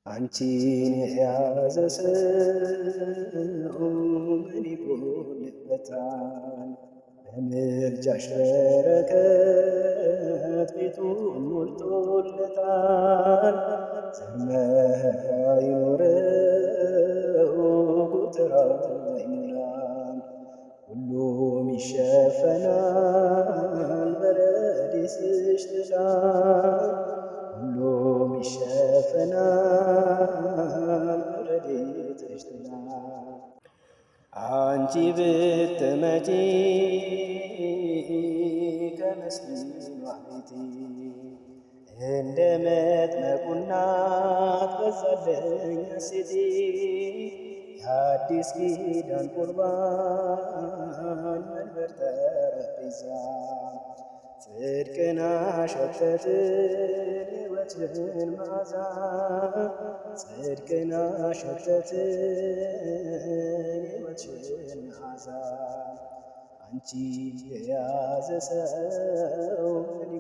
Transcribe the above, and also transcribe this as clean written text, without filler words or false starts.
አንቺን የያዘ ሰው ምን ይጎልበታል? በምልጃሽ በረከት ቤቱን ሞልቶለታል። ዘር መሃ ይኖረው ጎተራው አይሞላም። ሁሉም ይሸፈናል በረድኤትሽ ጥላ፣ ሁሉም ይሸፈናል በረድኤትሽ ጥላ። አንቺ ብትመጪ ከመስቀሏ ቤቴ እንደ መጥምቁ እናት በዛልኝ ሐሴቴ። የአዲስ ኪዳን ቁርባን መንበር ጠረጴዛ ጽድቅን አሸተትን ሕይወትን መዓዛ፣ ጽድቅን አሸተትን ሕይወትን መዓዛ። አንቺን የያዘ ሰው ምን